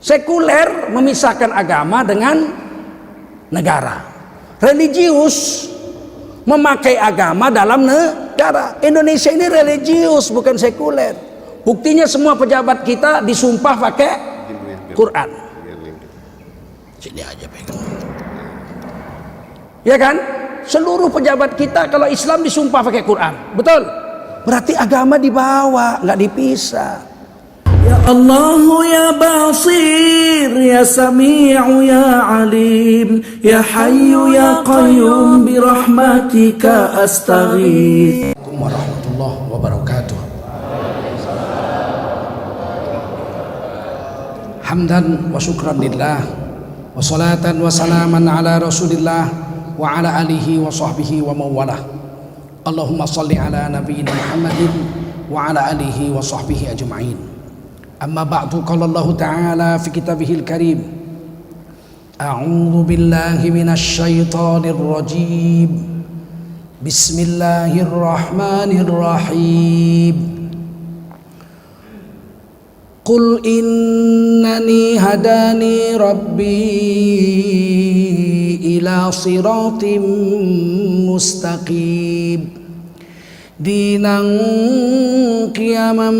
Sekuler memisahkan agama dengan negara. Religius memakai agama dalam negara. Indonesia ini religius, bukan sekuler. Buktinya semua pejabat kita disumpah pakai Quran. Sini aja pegang. Ya kan? Seluruh pejabat kita kalau Islam disumpah pakai Quran. Betul? Berarti agama dibawa, nggak dipisah. Ya Allah ya Basir ya Sami'u ya Alim ya Hayyu ya Qayyum bi rahmatika astaghith. Assalamualaikum warahmatullahi wabarakatuh. Hamdan wa syukran lillah wa salatan wa salaman ala Rasulillah wa ala alihi wa sahbihi wa mawalah. Allahumma salli ala nabiyyina Muhammadin wa ala alihi wa sahbihi ajma'in. Amma ba'du, qala Allah Ta'ala fi kitabihil karim, a'udzu billahi minasy syaithanir rajim. Bismillahirrahmanirrahim. Qul innani hadani rabbi ila siratim mustaqim dinan qiyaman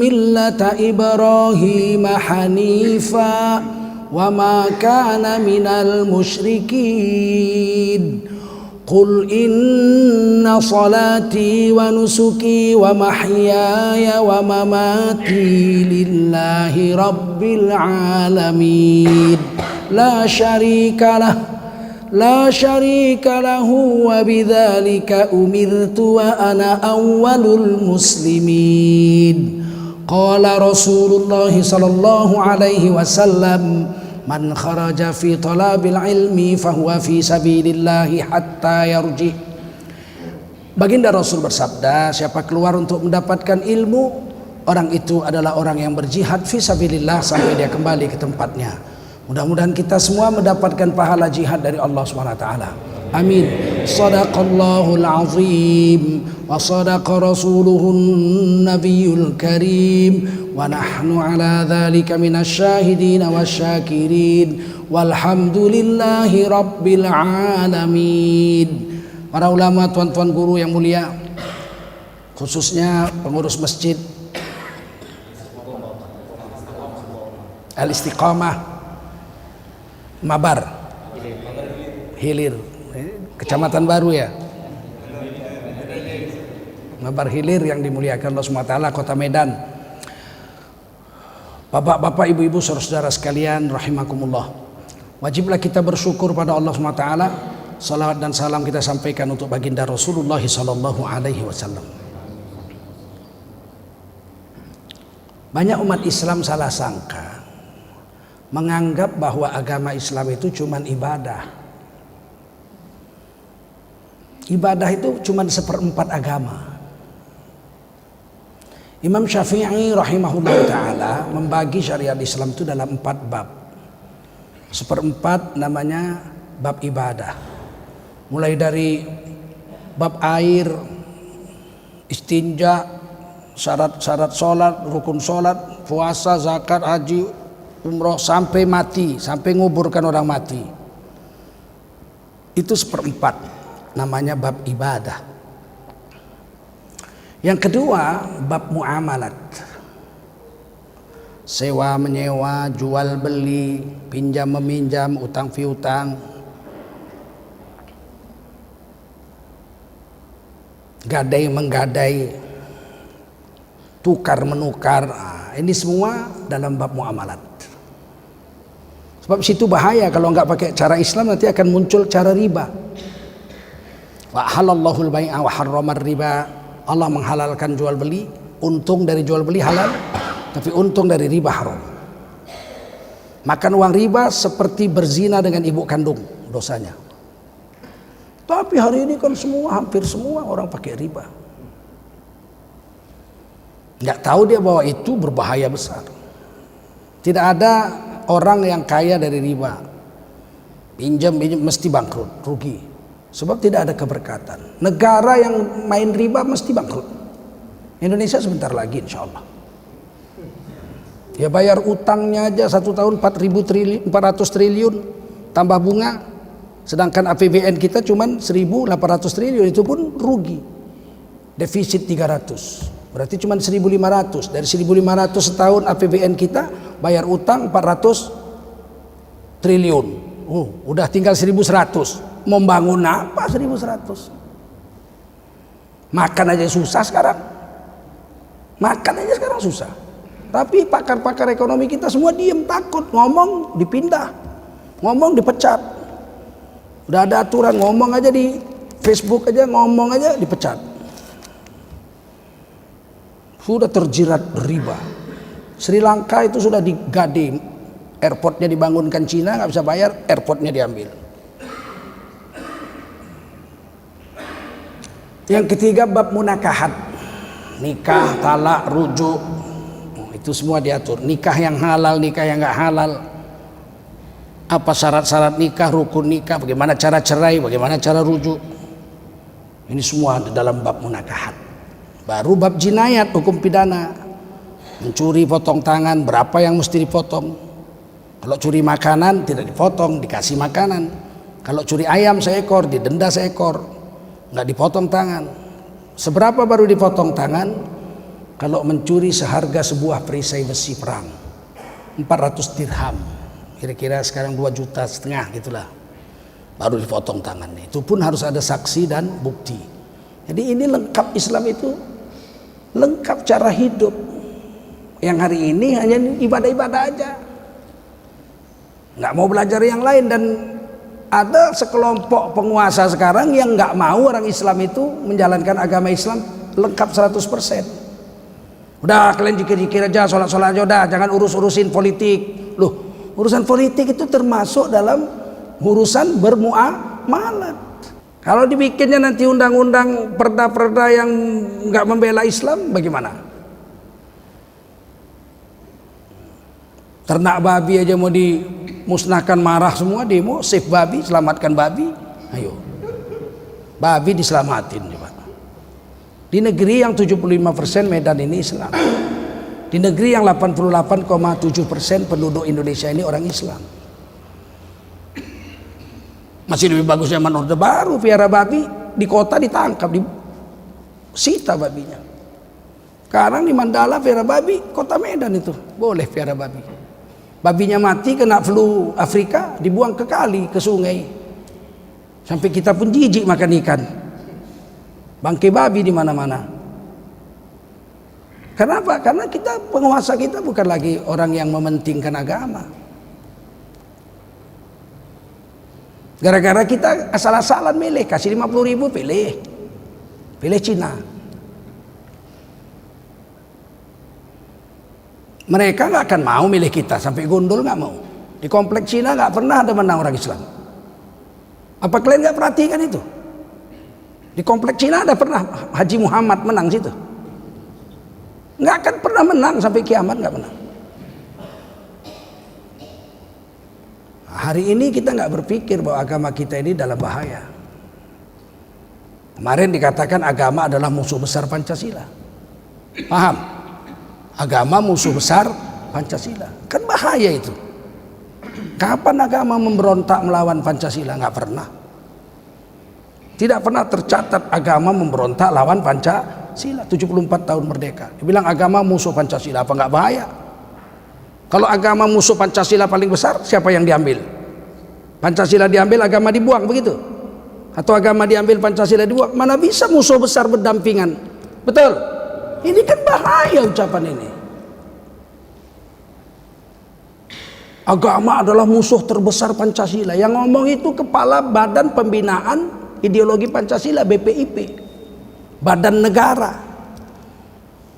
millata Ibrahim hanifa wa ma kana minal musyrikin. Qul inna salati wa nusuki wa mahyaya wa mamati lillahi rabbil alamin la syarika lahu wa bidzalika umirtu wa ana awwalul muslimin. Qala Rasulullah sallallahu alaihi wasallam, man kharaja fi talabil ilmi fahuwa fi sabilillahi hatta yarji. Baginda Rasul bersabda, siapa keluar untuk mendapatkan ilmu, orang itu adalah orang yang berjihad fi sabilillah sampai dia kembali ke tempatnya. Mudah-mudahan kita semua mendapatkan pahala jihad dari Allah SWT. Amin. Sadaqallahul azim wa sadaqa rasuluhun nabiyul karim wa nahnu ala dhalika minasyahidin wasyakirin walhamdulillahi rabbil alamin. Para ulama, tuan-tuan guru yang mulia, khususnya pengurus masjid Al-Istiqamah Mabar Hilir, Kecamatan Baru ya, Mabar Hilir yang dimuliakan Allah SWT, Kota Medan. Bapak-bapak, ibu-ibu, saudara-saudara sekalian rahimakumullah, wajiblah kita bersyukur pada Allah SWT. Salawat dan salam kita sampaikan untuk baginda Rasulullah sallallahu alaihi wasallam. Banyak umat Islam salah sangka, menganggap bahwa agama Islam itu cuma ibadah. Ibadah itu cuma seperempat agama. Imam Syafi'i rahimahullah ta'ala membagi syariat Islam itu dalam 4 bab. Seperempat namanya bab ibadah. Mulai dari bab air, istinja, syarat-syarat sholat, rukun sholat, puasa, zakat, haji, umroh, sampai mati, sampai nguburkan orang mati. Itu seperempat, namanya bab ibadah. Yang kedua, bab muamalat. Sewa menyewa, jual beli, pinjam meminjam, utang piutang, gadai menggadai, tukar menukar. Ini semua dalam bab muamalat. Sebab situ bahaya, kalau nggak pakai cara Islam nanti akan muncul cara riba. Wa halallahu al-bai'a wa harrama riba. Allah menghalalkan jual beli, untung dari jual beli halal, tapi untung dari riba haram. Makan uang riba seperti berzina dengan ibu kandung dosanya. Tapi hari ini kan hampir semua orang pakai riba. Nggak tahu dia bahwa itu berbahaya besar. Tidak ada orang yang kaya dari riba. Pinjam mesti bangkrut, rugi. Sebab tidak ada keberkatan. Negara yang main riba mesti bangkrut. Indonesia sebentar lagi insya Allah. Ya bayar utangnya aja 1 tahun 400 triliun tambah bunga. Sedangkan APBN kita cuma 1.800 triliun, itu pun rugi. Defisit 300. Berarti cuma 1.500. Dari 1.500 setahun APBN kita bayar utang 400 triliun. Udah tinggal 1.100. Membangun apa 1.100? Makan aja susah sekarang. Makan aja sekarang susah. Tapi pakar-pakar ekonomi kita semua diem, takut ngomong dipindah, ngomong dipecat. Udah ada aturan, ngomong aja di Facebook aja, ngomong aja dipecat. Sudah terjerat riba. Sri Lanka itu sudah digade, airportnya dibangunkan Cina, nggak bisa bayar, airportnya diambil. Yang ketiga bab munakahat, nikah, talak, rujuk. Itu semua diatur. Nikah yang halal, nikah yang nggak halal. Apa syarat-syarat nikah, rukun nikah, bagaimana cara cerai, bagaimana cara rujuk. Ini semua dalam bab munakahat. Baru bab jinayat, hukum pidana. Mencuri, potong tangan, berapa yang mesti dipotong. Kalau curi makanan tidak dipotong, dikasih makanan. Kalau curi ayam seekor, didenda seekor, nggak dipotong tangan. Seberapa baru dipotong tangan? Kalau mencuri seharga sebuah perisai besi perang 400 dirham, kira-kira sekarang 2,5 juta gitulah, baru dipotong tangannya. Itu pun harus ada saksi dan bukti. Jadi ini lengkap, Islam itu lengkap cara hidup. Yang hari ini hanya ibadah-ibadah aja, nggak mau belajar yang lain. Dan ada sekelompok penguasa sekarang yang nggak mau orang Islam itu menjalankan agama Islam lengkap 100%. Udah kalian zikir-zikir aja, sholat-sholat aja, udah jangan urusin politik. Loh, urusan politik itu termasuk dalam urusan bermuamalat. Kalau dibikinnya nanti undang-undang perda-perda yang nggak membela Islam, bagaimana? Ternak babi aja mau dimusnahkan, marah semua, demo save babi, selamatkan babi. Ayo, babi diselamatin coba. Di negeri yang 75% Medan ini Islam, di negeri yang 88,7% penduduk Indonesia ini orang Islam. Masih lebih bagus zaman Orde Baru, piara babi di kota ditangkap, disita babinya. Sekarang di Mandala piara babi, kota Medan itu boleh piara babi. Babinya mati kena flu Afrika, dibuang ke kali, ke sungai. Sampai kita pun jijik makan ikan. Bangkai babi di mana-mana. Kenapa? Karena penguasa kita bukan lagi orang yang mementingkan agama. Gara-gara kita asal-asalan milih, kasih 50.000 pilih Cina. Mereka nggak akan mau milih kita, sampai gondol nggak mau. Di kompleks Cina nggak pernah ada menang orang Islam. Apa kalian nggak perhatikan itu? Di kompleks Cina ada pernah Haji Muhammad menang situ? Nggak akan pernah menang sampai kiamat, nggak menang. Hari ini kita nggak berpikir bahwa agama kita ini dalam bahaya. Kemarin dikatakan agama adalah musuh besar Pancasila. Paham? Agama musuh besar Pancasila. Kan bahaya itu. Kapan agama memberontak melawan Pancasila? Nggak pernah. Tidak pernah tercatat agama memberontak lawan Pancasila. 74 tahun merdeka. Dibilang agama musuh Pancasila, apa nggak bahaya? Kalau agama musuh Pancasila paling besar, siapa yang diambil? Pancasila diambil, agama dibuang, begitu? Atau agama diambil, Pancasila dibuang? Mana bisa musuh besar berdampingan? Betul? Ini kan bahaya ucapan ini. Agama adalah musuh terbesar Pancasila. Yang ngomong itu kepala Badan Pembinaan Ideologi Pancasila, BPIP, badan negara.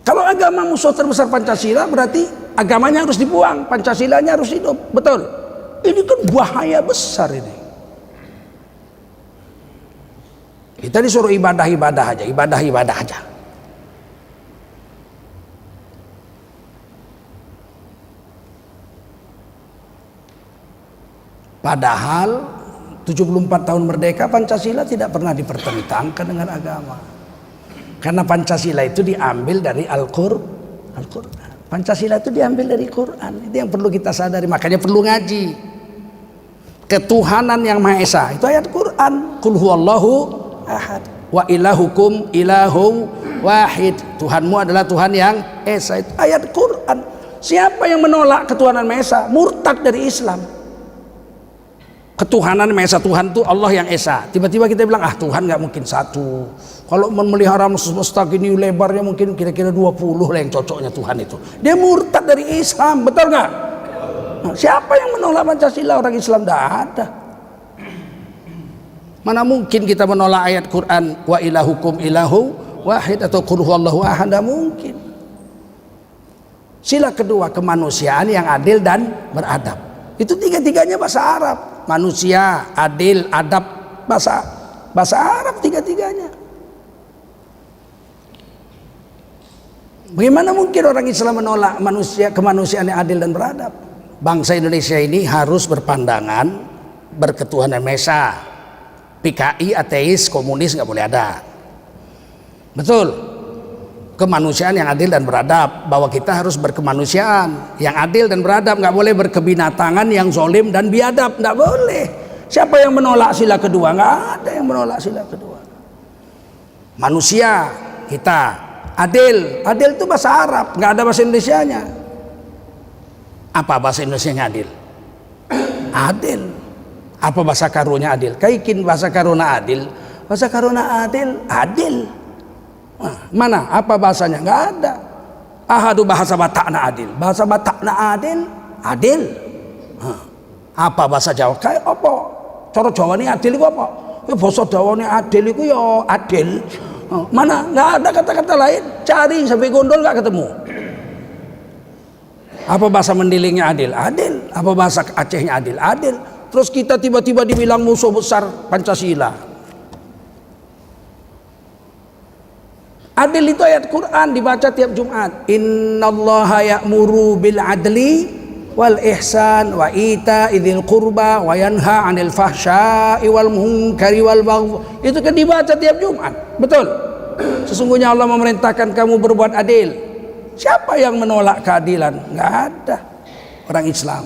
Kalau agama musuh terbesar Pancasila, berarti agamanya harus dibuang, Pancasilanya harus hidup. Betul? Ini kan bahaya besar ini. Kita disuruh ibadah-ibadah aja, ibadah-ibadah aja. Padahal 74 tahun merdeka, Pancasila tidak pernah dipertentangkan dengan agama. Karena Pancasila itu diambil dari Al-Qur'an. Pancasila itu diambil dari Quran. Itu yang perlu kita sadari. Makanya perlu ngaji. Ketuhanan yang Maha Esa itu ayat Quran. Qul huwallahu ahad wa ilahukum ilahu wahid. Tuhanmu adalah Tuhan yang esa. Itu ayat Quran. Siapa yang menolak ketuhanan Maha Esa murtad dari Islam. Ketuhanan Maha Esa, Tuhan itu Allah yang esa. Tiba-tiba kita bilang Tuhan nggak mungkin satu. Kalau memelihara semesta gini lebarnya mungkin kira-kira 20 lah yang cocoknya Tuhan itu. Dia murtad dari Islam, betul nggak? Nah, siapa yang menolak Pancasila? Orang Islam tidak ada. Mana mungkin kita menolak ayat Quran wa ilahukum ilahu wahid atau qul huwallahu ahad? Tidak mungkin. Sila kedua, kemanusiaan yang adil dan beradab. Itu tiga-tiganya bahasa Arab. Manusia, adil, adab, bahasa Arab tiga-tiganya. Bagaimana mungkin orang Islam menolak kemanusiaan yang adil dan beradab? Bangsa Indonesia ini harus berpandangan berketuhanan Maha Esa. PKI, ateis, komunis nggak boleh ada. Betul. Kemanusiaan yang adil dan beradab, bahwa kita harus berkemanusiaan yang adil dan beradab, nggak boleh berkebinatangan yang zolim dan biadab, nggak boleh. Siapa yang menolak sila kedua? Nggak ada yang menolak sila kedua. Manusia kita adil, adil itu bahasa Arab, nggak ada bahasa Indonesianya. Apa bahasa Indonesianya adil? Adil. Apa bahasa karunya adil? Kaikin bahasa karuna adil. Bahasa karuna adil, adil. Mana? Apa bahasanya? Nggak ada. Ahadu bahasa Batakna adil. Bahasa Batakna adil, adil. Apa bahasa Jawa? Kayak apa? Cara Jawa ini adil itu apa? Bahasa Jawa ini adil itu ya adil. Mana? Nggak ada kata-kata lain. Cari sampai gondol nggak ketemu. Apa bahasa Mendilingnya adil? Adil. Apa bahasa Acehnya adil? Adil. Terus kita tiba-tiba dibilang musuh besar Pancasila. Adil itu ayat Quran dibaca tiap Jumat. Innallaha ya'muru bil adli wal ihsan wa ita'i dzil qurba wa yanha 'anil fahsya'i wal munkari wal baghi. Itu kan dibaca tiap Jumat. Betul? Sesungguhnya Allah memerintahkan kamu berbuat adil. Siapa yang menolak keadilan? Enggak ada. Orang Islam.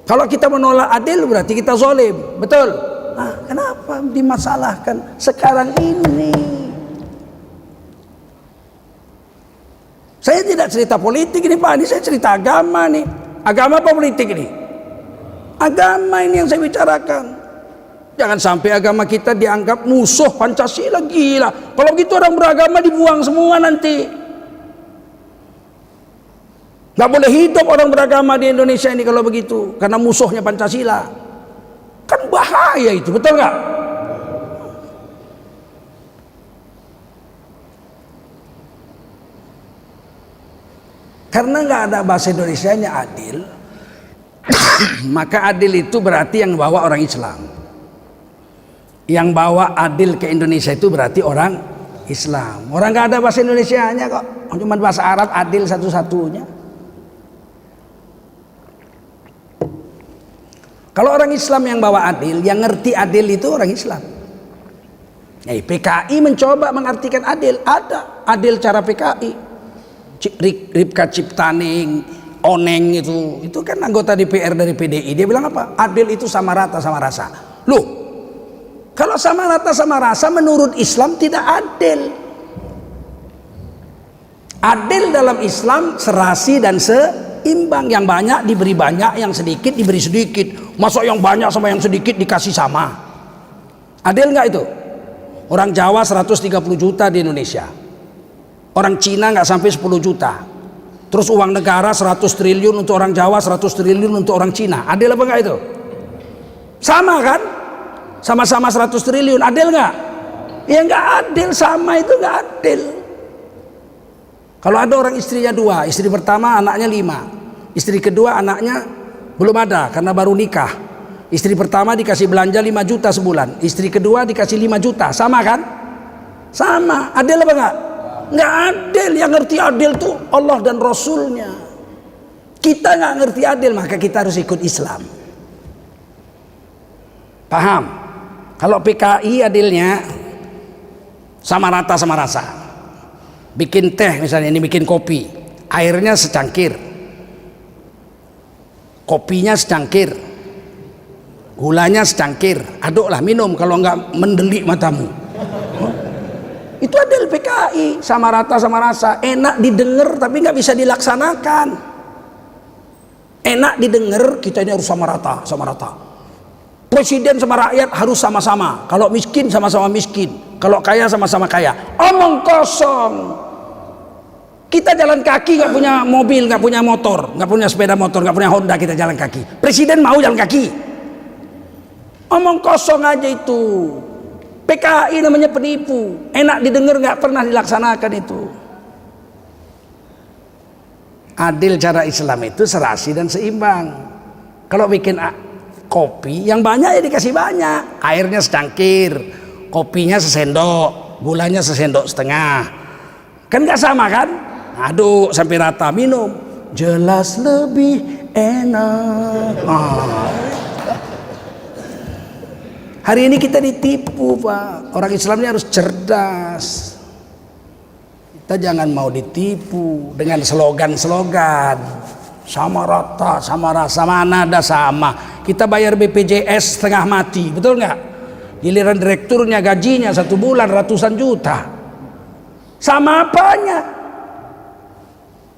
Kalau kita menolak adil berarti kita zalim. Betul? Nah, kenapa dimasalahkan sekarang ini? Saya tidak cerita politik ini Pak, ini saya cerita agama nih. Agama apa politik ini? Agama ini yang saya bicarakan. Jangan sampai agama kita dianggap musuh Pancasila, gila. Kalau gitu orang beragama dibuang semua nanti. Gak boleh hidup orang beragama di Indonesia ini kalau begitu, karena musuhnya Pancasila. Kan bahaya itu, betul gak? Karena nggak ada bahasa Indonesianya adil, maka adil itu berarti yang bawa orang Islam. Yang bawa adil ke Indonesia itu berarti orang Islam. Orang nggak ada bahasa Indonesianya kok, cuma bahasa Arab adil satu-satunya. Kalau orang Islam yang bawa adil, yang ngerti adil itu orang Islam. PKI mencoba mengartikan adil, ada adil cara PKI. Ripka Ciptaning, Oneng itu kan anggota DPR dari PDI. Dia bilang apa? Adil itu sama rata sama rasa. Loh, kalau sama rata sama rasa menurut Islam tidak adil. Adil dalam Islam serasi dan seimbang. Yang banyak diberi banyak, yang sedikit diberi sedikit. Masa yang banyak sama yang sedikit dikasih sama? Adil nggak itu? Orang Jawa 130 juta di Indonesia. Orang Cina nggak sampai 10 juta. Terus uang negara 100 triliun untuk orang Jawa, 100 triliun untuk orang Cina. Adil apa nggak itu? Sama kan? Sama-sama 100 triliun. Adil nggak? Ya nggak adil, sama itu nggak adil. Kalau ada orang istrinya 2, istri pertama anaknya 5, istri kedua anaknya belum ada karena baru nikah. Istri pertama dikasih belanja 5 juta sebulan, istri kedua dikasih 5 juta. Sama kan? Sama. Adil apa nggak? Nggak adil. Yang ngerti adil tuh Allah dan Rasulnya. Kita nggak ngerti adil, maka kita harus ikut Islam. Paham? Kalau PKI adilnya sama rata sama rasa. Bikin teh misalnya, ini bikin kopi. airnya secangkir, kopinya secangkir, gulanya secangkir, aduklah minum, kalau nggak mendelik matamu. Itu adil PKI, sama rata sama rasa, enak didengar tapi nggak bisa dilaksanakan. Enak didengar, kita ini harus sama rata, sama rata. Presiden sama rakyat harus sama-sama. Kalau miskin sama-sama miskin, kalau kaya sama-sama kaya. Omong kosong. Kita jalan kaki, nggak punya mobil, nggak punya motor, nggak punya sepeda motor, nggak punya Honda, kita jalan kaki. Presiden mau jalan kaki. Omong kosong aja itu. PKI namanya penipu, enak didengar nggak pernah dilaksanakan itu. Adil cara Islam itu serasi dan seimbang. Kalau bikin kopi yang banyak ya dikasih banyak, airnya secangkir, kopinya sesendok, gulanya sesendok setengah, kan nggak sama kan? Aduk sampai rata, minum, jelas lebih enak. Hari ini kita ditipu, Pak. Orang Islam ini harus cerdas. Kita jangan mau ditipu dengan slogan-slogan. Sama rata, sama rasa, mana ada sama. Kita bayar BPJS setengah mati, betul nggak? Giliran direkturnya gajinya 1 bulan ratusan juta. Sama apanya?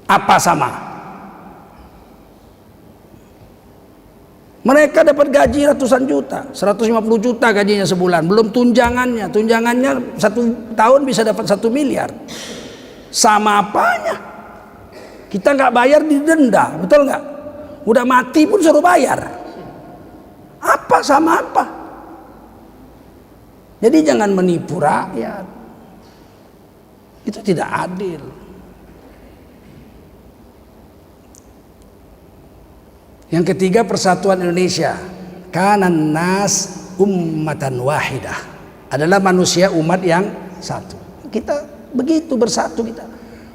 Apa sama? Mereka dapat gaji ratusan juta, 150 juta gajinya sebulan, belum tunjangannya. Tunjangannya 1 tahun bisa dapat 1 miliar. Sama apanya? Kita nggak bayar didenda, betul nggak? Udah mati pun suruh bayar. Apa sama apa? Jadi jangan menipu rakyat. Itu tidak adil. Yang ketiga, persatuan Indonesia. Kanan nas ummatan wahidah. Adalah manusia umat yang satu. Kita begitu bersatu kita.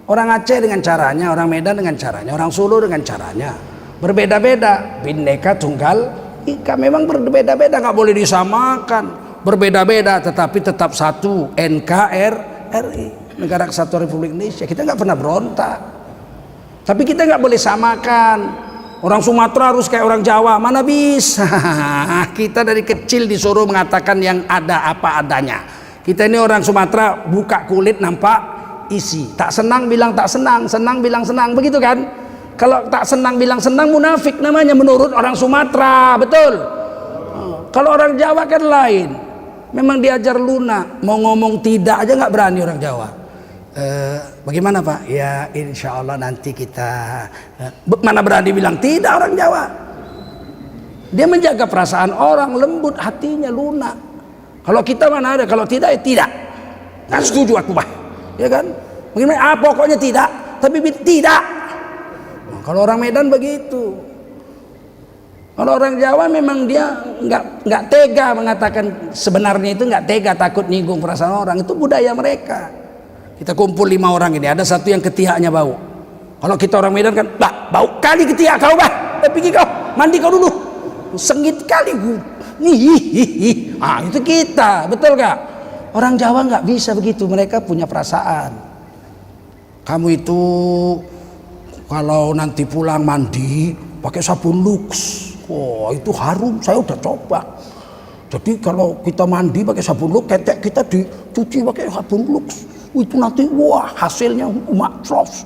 Orang Aceh dengan caranya, orang Medan dengan caranya, orang Solo dengan caranya. Berbeda-beda. Bhinneka Tunggal Ika. Memang berbeda-beda, nggak boleh disamakan. Berbeda-beda tetapi tetap satu. NKRI, Negara Kesatuan Republik Indonesia. Kita nggak pernah berontak. Tapi kita nggak boleh samakan. Orang Sumatera harus kayak orang Jawa, mana bisa. Kita dari kecil disuruh mengatakan yang ada apa adanya. Kita ini orang Sumatera, buka kulit nampak isi. Tak senang bilang tak senang, senang bilang senang, begitu kan? Kalau tak senang bilang senang, munafik namanya menurut orang Sumatera, betul? Kalau orang Jawa kan lain. Memang diajar lunak, mau ngomong tidak aja nggak berani orang Jawa. Bagaimana Pak? Ya insya Allah nanti kita mana berani bilang tidak orang Jawa. Dia menjaga perasaan orang, lembut hatinya, lunak. Kalau kita mana ada, kalau tidak ya tidak. Nggak setuju aku Pak, ya kan? Bagaimana? Pokoknya tidak, tapi tidak. Nah, kalau orang Medan begitu. Kalau orang Jawa memang dia nggak tega mengatakan sebenarnya itu, nggak tega, takut nyinggung perasaan orang. Itu budaya mereka. Kita kumpul 5 orang ini, ada satu yang ketihaknya bau. Kalau kita orang Medan kan, bah, bau kali ketiak kau bah, pergi kau, mandi kau dulu. Sengit kali gue. Itu kita, betul gak? Orang Jawa nggak bisa begitu, mereka punya perasaan. Kamu itu kalau nanti pulang mandi pakai sabun Lux, oh itu harum, saya udah coba. Jadi kalau kita mandi pakai sabun Lux, ketek kita dicuci pakai sabun Lux. Itu nanti wah hasilnya makjos.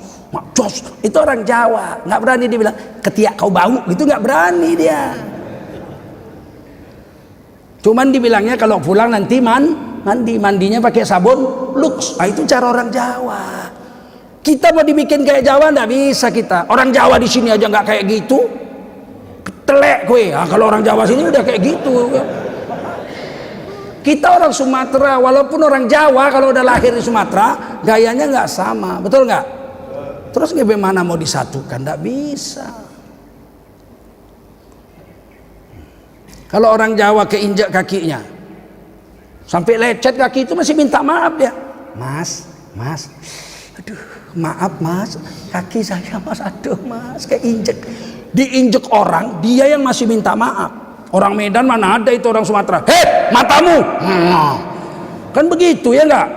Itu orang Jawa, nggak berani dia bilang ketiak kau bau, itu nggak berani dia. Cuman dibilangnya kalau pulang nanti mandinya pakai sabun Lux. Itu cara orang Jawa. Kita mau dibikin kayak Jawa nggak bisa kita. Orang Jawa di sini aja nggak kayak gitu. Telek gue. Kalau orang Jawa sini udah kayak gitu. Kita orang Sumatera, walaupun orang Jawa kalau udah lahir di Sumatera, gayanya nggak sama, betul nggak? Terus bagaimana mau disatukan? Nggak bisa. Kalau orang Jawa keinjak kakinya, sampai lecet kaki itu masih minta maaf dia. Mas, aduh, maaf mas, kaki saya mas, aduh mas, keinjek. Diinjek orang, dia yang masih minta maaf. Orang Medan mana ada itu orang Sumatera. Hei matamu, kan begitu ya enggak?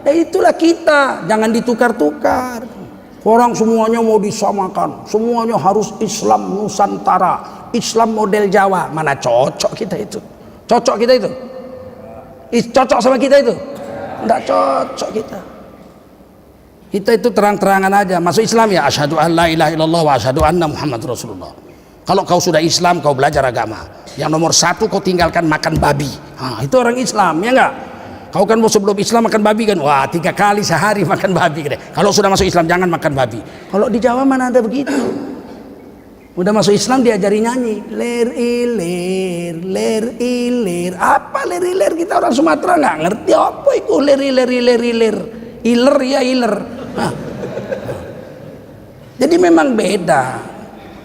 Ya itulah kita, jangan ditukar-tukar. Orang semuanya mau disamakan, semuanya harus Islam Nusantara, Islam model Jawa. Mana cocok kita itu? Cocok kita itu? Cocok sama kita itu? Enggak cocok kita. Kita itu terang-terangan aja masuk Islam ya, asyhadu an la ilaha illallah wa asyhadu anna Muhammad Rasulullah. Kalau kau sudah Islam, kau belajar agama. Yang nomor satu, kau tinggalkan makan babi. Itu orang Islam, ya enggak? Kau kan sebelum Islam makan babi kan? Wah, 3 kali sehari makan babi. Kalau sudah masuk Islam jangan makan babi. Kalau di Jawa mana ada begitu? Udah masuk Islam diajari nyanyi. Ler ilir, ler ilir. Apa ler ilir? Kita orang Sumatera nggak ngerti apa itu ler ilir, ilir ilir. Iler ya iler. Jadi memang beda.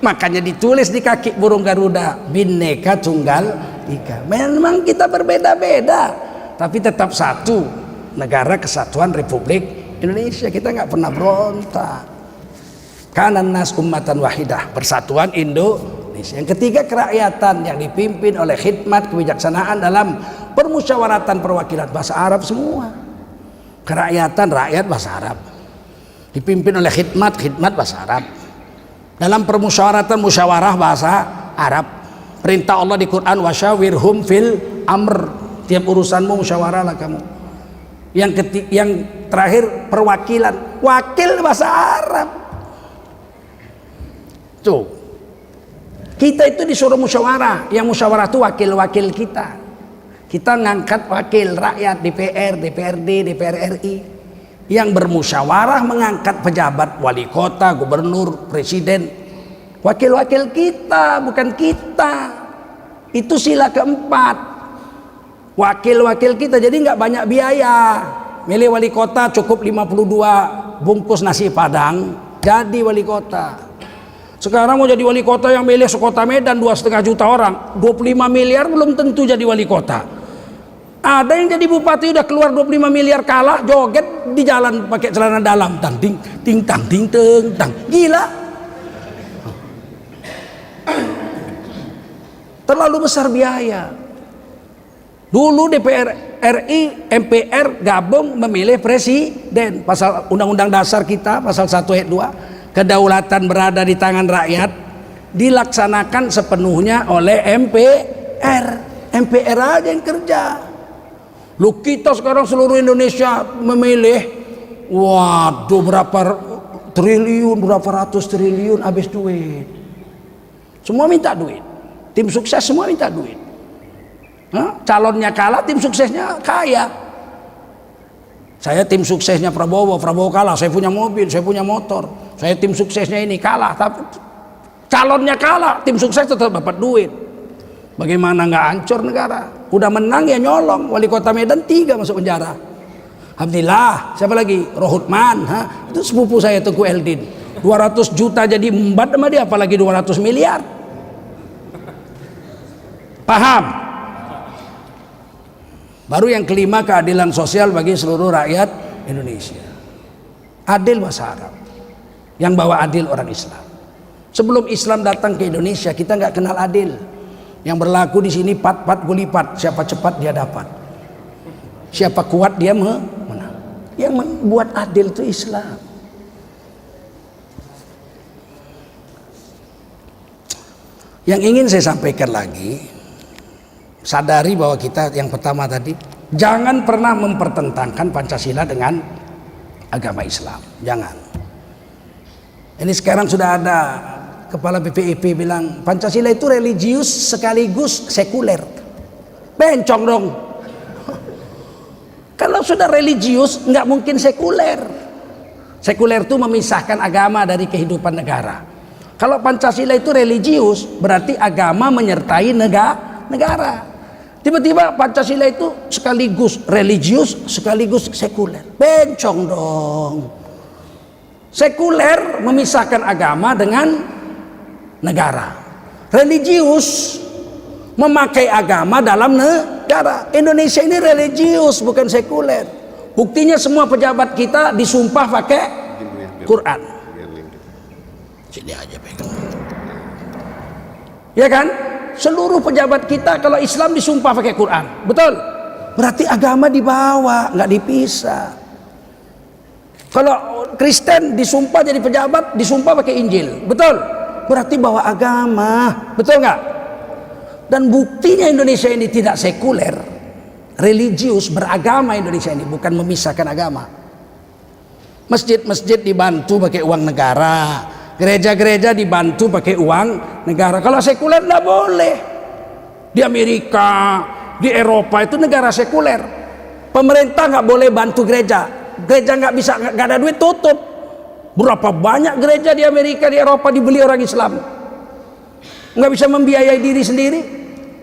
Makanya ditulis di kaki burung Garuda, Bhinneka Tunggal Ika. Memang kita berbeda-beda, tapi tetap satu, negara kesatuan Republik Indonesia. Kita nggak pernah berontak. Kanan nas ummatan wahidah, persatuan Indonesia. Yang ketiga, kerakyatan yang dipimpin oleh khidmat kebijaksanaan dalam permusyawaratan perwakilan, bahasa Arab semua. Kerakyatan, rakyat bahasa Arab, dipimpin oleh khidmat, khidmat bahasa Arab. Dalam permusyawaratan, musyawarah bahasa Arab. Perintah Allah di Quran, wasyawirhum fil amr. Tiap urusanmu musyawarahlah kamu. Yang terakhir, perwakilan, wakil bahasa Arab. Tuh, kita itu disuruh musyawarah. Yang musyawarah itu wakil-wakil kita. Kita ngangkat wakil rakyat, DPR, DPRD, DPR RI. Yang bermusyawarah mengangkat pejabat, wali kota, gubernur, presiden. Wakil-wakil kita, bukan kita. Itu sila keempat. Wakil-wakil kita, jadi nggak banyak biaya. Milih wali kota cukup 52 bungkus nasi padang, jadi wali kota. Sekarang mau jadi wali kota yang milih sekota Medan 2,5 juta orang, 25 miliar belum tentu jadi wali kota. Ada yang jadi bupati udah keluar 25 miliar, kalah joget di jalan pakai celana dalam, tang ting ting tang ting teng tang, gila. Terlalu besar biaya. Dulu DPR RI, MPR gabung memilih presiden. Pasal Undang-Undang Dasar kita pasal 1 ayat 2, kedaulatan berada di tangan rakyat, dilaksanakan sepenuhnya oleh MPR. MPR aja yang kerja. Lu kita sekarang seluruh Indonesia memilih, waduh berapa triliun, berapa ratus triliun habis duit. Semua minta duit. Tim sukses semua minta duit. Calonnya kalah, tim suksesnya kaya. Saya tim suksesnya Prabowo, Prabowo kalah, saya punya mobil, saya punya motor. Saya tim suksesnya ini kalah, tapi calonnya kalah, tim sukses tetap dapat duit. Bagaimana nggak hancur negara? Udah menang ya nyolong. Wali kota Medan 3 masuk penjara. Alhamdulillah. Siapa lagi? Rohutman. Itu sepupu saya Teguh Eldin. 200 juta jadi embat sama dia, apalagi 200 miliar. Paham? Baru yang kelima, keadilan sosial bagi seluruh rakyat Indonesia. Adil bahasa Arab. Yang bawa adil orang Islam. Sebelum Islam datang ke Indonesia, kita nggak kenal adil. Yang berlaku di sini pat-pat gulipat, siapa cepat dia dapat, siapa kuat dia menang. Yang membuat adil itu Islam. Yang ingin saya sampaikan lagi, sadari bahwa kita yang pertama tadi, jangan pernah mempertentangkan Pancasila dengan agama Islam, jangan. Ini sekarang sudah ada Kepala BPIP bilang Pancasila itu religius sekaligus sekuler. Bencong dong. Kalau sudah religius nggak mungkin sekuler. Sekuler itu memisahkan agama dari kehidupan negara. Kalau Pancasila itu religius berarti agama menyertai negara. Tiba-tiba Pancasila itu sekaligus religius sekaligus sekuler. Bencong dong. Sekuler memisahkan agama dengan negara. Religius memakai agama dalam negara. Indonesia ini religius bukan sekuler. Buktinya semua pejabat kita disumpah pakai Quran. Sini aja pegang. Ya kan? Seluruh pejabat kita kalau Islam disumpah pakai Quran. Betul? Berarti agama dibawa, nggak dipisah. Kalau Kristen disumpah jadi pejabat, disumpah pakai Injil, betul? Berarti bawa agama, betul nggak? Dan buktinya Indonesia ini tidak sekuler, religius, beragama Indonesia ini, bukan memisahkan agama. Masjid-masjid dibantu pakai uang negara, gereja-gereja dibantu pakai uang negara. Kalau sekuler nggak boleh. Di Amerika, di Eropa itu negara sekuler, pemerintah nggak boleh bantu gereja. Gereja nggak bisa, nggak ada duit, tutup. Berapa banyak gereja di Amerika, di Eropa dibeli orang Islam, nggak bisa membiayai diri sendiri,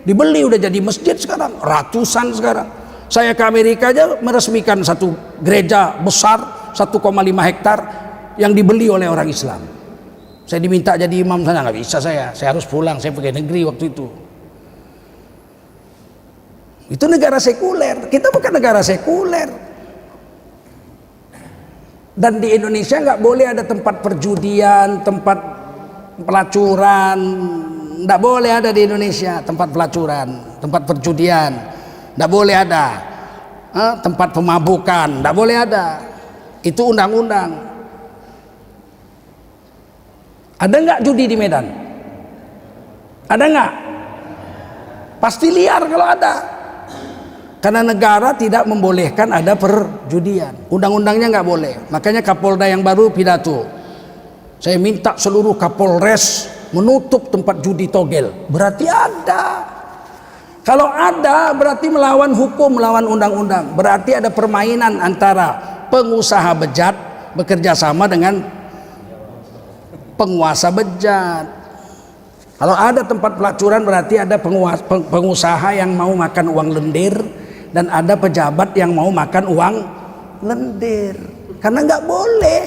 dibeli, udah jadi masjid sekarang, ratusan sekarang. Saya ke Amerika aja meresmikan satu gereja besar 1,5 hektar yang dibeli oleh orang Islam. Saya diminta jadi imam sana, nggak bisa saya harus pulang, saya pergi negeri waktu itu. Itu negara sekuler, kita bukan negara sekuler. Dan di Indonesia nggak boleh ada tempat perjudian, tempat pelacuran, nggak boleh ada di Indonesia tempat pelacuran, tempat perjudian, nggak boleh ada. Tempat pemabukan, nggak boleh ada. Itu undang-undang. Ada nggak judi di Medan? Ada nggak? Pasti liar kalau ada. Karena negara tidak membolehkan ada perjudian, undang-undangnya nggak boleh. Makanya Kapolda yang baru pidato, saya minta seluruh Kapolres menutup tempat judi togel. Berarti ada. Kalau ada berarti melawan hukum, melawan undang-undang. Berarti ada permainan antara pengusaha bejat bekerja sama dengan penguasa bejat. Kalau ada tempat pelacuran berarti ada pengusaha yang mau makan uang lendir, dan ada pejabat yang mau makan uang lendir. Karena nggak boleh.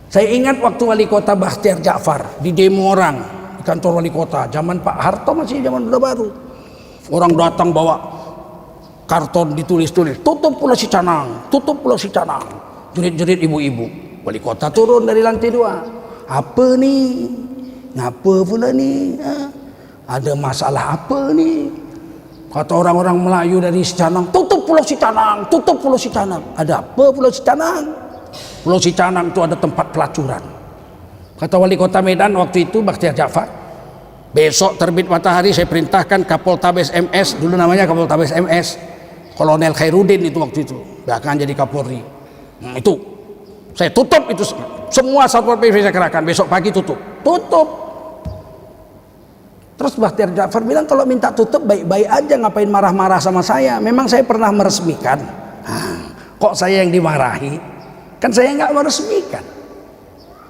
Saya ingat waktu wali kota Bakhtiar Ja'far di demo orang di kantor wali kota, zaman Pak Harto, masih zaman Orde Baru. Orang datang bawa karton ditulis-tulis, tutup Pulau Sicanang, tutup Pulau Sicanang. Jerit-jerit ibu-ibu. Wali kota turun dari lantai 2. Apa nih? Ngapa pula nih? Ada masalah apa nih? Kata orang-orang Melayu dari Sicanang, tutup Pulau Sicanang, tutup Pulau Sicanang. Ada apa Pulau Sicanang? Pulau Sicanang itu ada tempat pelacuran. Kata wali kota Medan waktu itu Bakhtiar Ja'far, besok terbit matahari saya perintahkan Kapoltabes MS, dulu namanya Kapoltabes MS, Kolonel Khairuddin itu waktu itu, bahkan jadi Kapolri. Itu saya tutup itu semua satpol PP saya kerahkan, besok pagi tutup. Terus Bakhtiar Ja'far bilang, kalau minta tutup baik-baik aja, ngapain marah-marah sama saya? Memang saya pernah meresmikan. Kok saya yang dimarahi? Kan saya nggak meresmikan.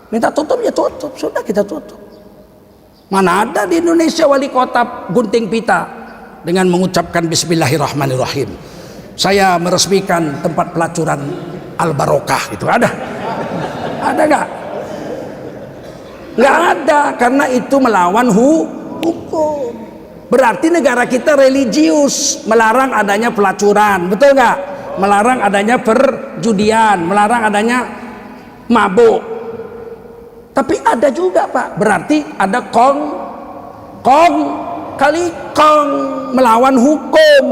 Minta tutup ya tutup, sudah kita tutup. Mana ada di Indonesia wali kota gunting pita dengan mengucapkan Bismillahirrahmanirrahim, saya meresmikan tempat pelacuran Al-Barokah, gitu ada? Ada nggak? Nggak ada, karena itu melawan hukum. Berarti negara kita religius, melarang adanya pelacuran, betul nggak? Melarang adanya perjudian, melarang adanya mabuk. Tapi ada juga Pak, berarti ada kong kali kong, melawan hukum.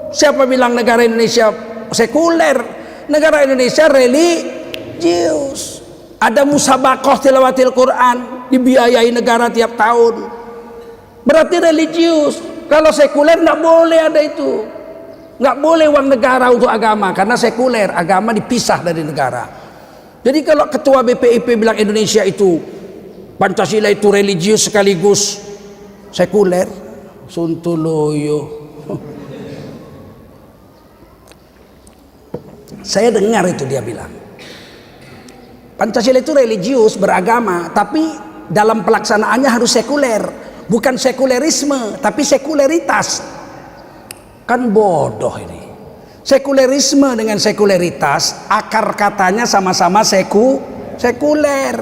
Siapa bilang negara Indonesia sekuler? Negara Indonesia religius. Ada musabakoh tilawatil Quran, dibiayai negara tiap tahun. Berarti religius. Kalau sekuler nggak boleh ada itu, nggak boleh uang negara untuk agama, karena sekuler, agama dipisah dari negara. Jadi kalau ketua BPIP bilang Indonesia itu Pancasila itu religius sekaligus sekuler, suntuloyo. Saya dengar itu dia bilang Pancasila itu religius, beragama, tapi dalam pelaksanaannya harus sekuler. Bukan sekulerisme, tapi sekuleritas. Kan bodoh ini. Sekulerisme dengan sekuleritas, akar katanya sama-sama sekuler.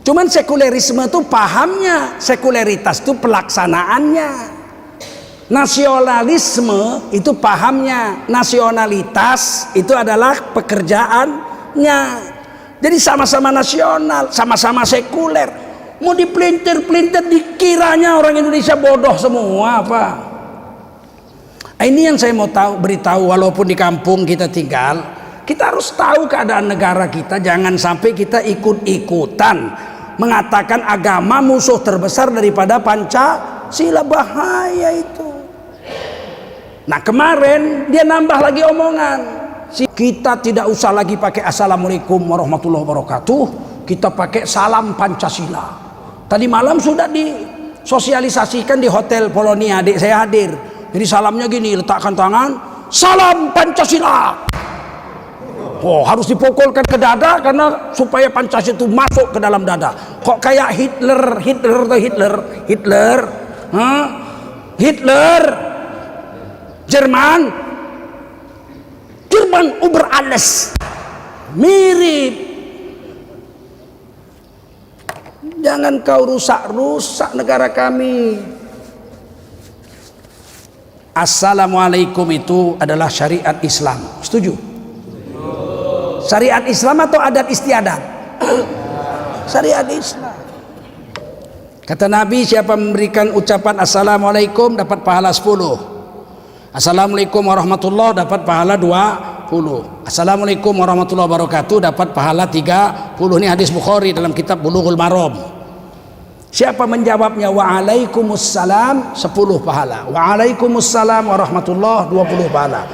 Cuman sekulerisme itu pahamnya, sekuleritas itu pelaksanaannya. Nasionalisme itu pahamnya, nasionalitas itu adalah pekerjaannya. Jadi sama-sama nasional, sama-sama sekuler. Mau dipelintir-pelintir, dikiranya orang Indonesia bodoh semua apa? Ini yang saya mau beritahu, walaupun di kampung kita tinggal, Kita harus tahu keadaan negara kita, jangan sampai kita ikut-ikutan mengatakan agama musuh terbesar daripada Pancasila. Bahaya itu. Nah kemarin dia nambah lagi omongan, kita tidak usah lagi pakai assalamualaikum warahmatullahi wabarakatuh, kita pakai salam Pancasila. Tadi malam sudah disosialisasikan di Hotel Polonia, adik saya hadir. Jadi salamnya gini, letakkan tangan, salam Pancasila. Oh, harus dipukulkan ke dada karena supaya Pancasila itu masuk ke dalam dada. Kok kayak Hitler, Jerman über alles, mirip. Jangan kau rusak negara kami. Assalamualaikum itu adalah syariat Islam. Setuju? Syariat Islam atau adat istiadat? Syariat Islam. Kata Nabi, siapa memberikan ucapan assalamualaikum dapat pahala 10. Assalamualaikum warahmatullahi dapat pahala 20. Assalamualaikum warahmatullahi wabarakatuh dapat pahala 30. Ini hadis Bukhari dalam kitab Bulughul Maram. Siapa menjawabnya waalaikumsalam 10 pahala. Waalaikumsalam warahmatullahi 20 pahala.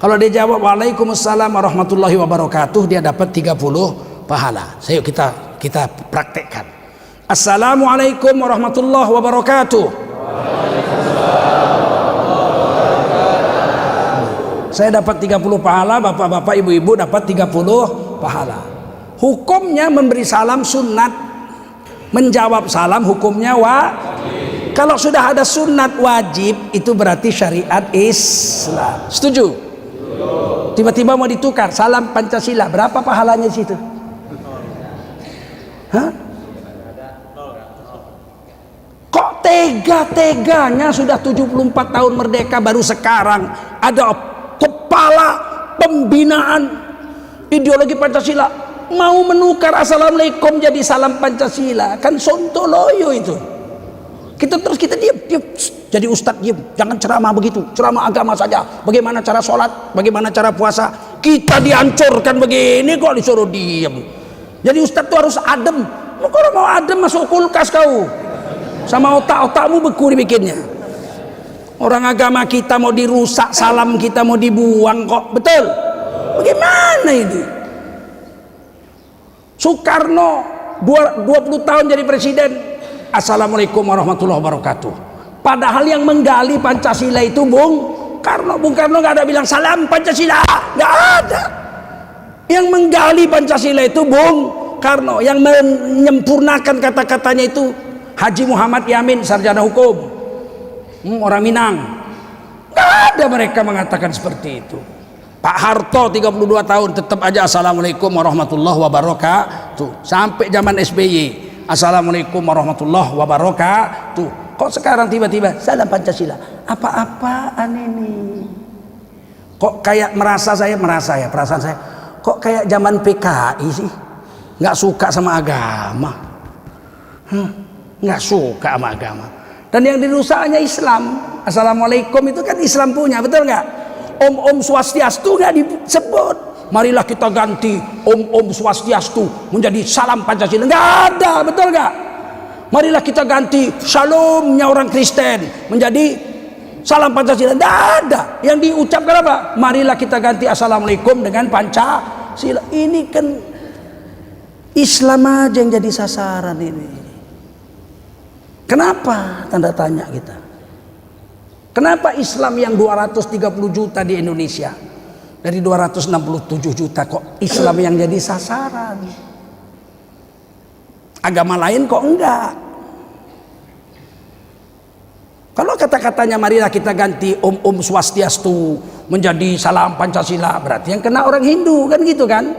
Kalau dia jawab waalaikumsalam warahmatullahi wabarakatuh, dia dapat 30 pahala. Ayo kita praktekkan. Assalamualaikum warahmatullahi wabarakatuh. Saya dapat 30 pahala, bapak-bapak, ibu-ibu dapat 30 pahala. Hukumnya memberi salam sunat. Menjawab salam hukumnya kalau sudah ada sunat wajib, itu berarti syariat Islam. Setuju? Tiba-tiba mau ditukar salam Pancasila, berapa pahalanya situ? Hah? Kok tega-teganya sudah 74 tahun merdeka baru sekarang ada kepala pembinaan ideologi Pancasila mau menukar assalamualaikum jadi salam Pancasila? Kan sontoloyo itu. Kita diam, jadi ustadz diam, jangan ceramah begitu, ceramah agama saja. Bagaimana cara sholat, bagaimana cara puasa, kita dihancurkan begini kok disuruh diam. Jadi ustadz tuh harus adem. Kalau mau adem masuk kulkas kau, sama otak-otakmu beku dibikinnya. Orang agama kita mau dirusak, salam kita mau dibuang kok, betul? Bagaimana ini? Soekarno 20 tahun jadi presiden, assalamualaikum warahmatullahi wabarakatuh. Padahal yang menggali Pancasila itu Bung Karno nggak ada bilang salam Pancasila, nggak ada. Yang menggali Pancasila itu Bung Karno, yang menyempurnakan kata-katanya itu Haji Muhammad Yamin, sarjana hukum, orang Minang. Nggak ada mereka mengatakan seperti itu. Pak Harto 32 tahun tetap aja assalamualaikum warahmatullahi wabarakatuh. Sampai zaman SBY assalamualaikum warahmatullahi wabarakatuh. Kok sekarang tiba-tiba salam Pancasila? Apa-apaan ini? Kok kayak merasa ya perasaan saya, kok kayak zaman PKI sih, nggak suka sama agama, nggak suka sama agama. Dan yang dirusaknya Islam. Assalamualaikum itu kan Islam punya, betul nggak? Om Swastiastu nggak disebut. Marilah kita ganti Om Swastiastu menjadi salam Pancasila, nggak ada, betul nggak? Marilah kita ganti Shalomnya orang Kristen menjadi salam Pancasila, nggak ada. Yang diucapkan apa? Marilah kita ganti assalamualaikum dengan Pancasila. Ini kan Islam aja yang jadi sasaran ini. Kenapa? Tanda tanya kita. Kenapa Islam yang 230 juta di Indonesia dari 267 juta kok Islam yang jadi sasaran? Agama lain kok enggak? Kalau kata-katanya marilah kita ganti Om Swastiastu menjadi salam Pancasila, berarti yang kena orang Hindu, kan gitu kan?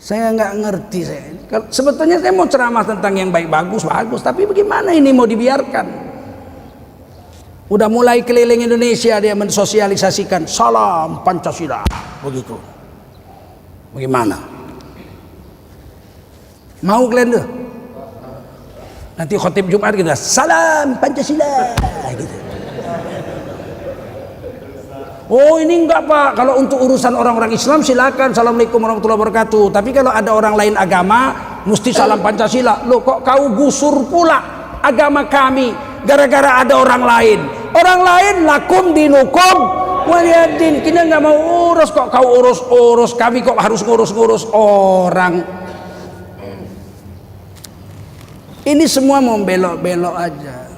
Saya nggak ngerti saya. Sebetulnya saya mau ceramah tentang yang baik, bagus, tapi bagaimana ini mau dibiarkan? Udah mulai keliling Indonesia dia mensosialisasikan salam Pancasila, begitu. Bagaimana? Mau kalian tuh? Nanti khotib Jumat kita salam Pancasila, gitu. Oh ini enggak Pak, kalau untuk urusan orang-orang Islam silakan, assalamualaikum warahmatullahi wabarakatuh. Tapi kalau ada orang lain agama, mesti salam Pancasila. Loh kok kau gusur pula agama kami gara-gara ada orang lain? Orang lain lakum dinukum waliyadin. Kita nggak mau urus, kok kau urus-urus kami, kok harus ngurus-ngurus orang. Ini semua mau belok-belok aja.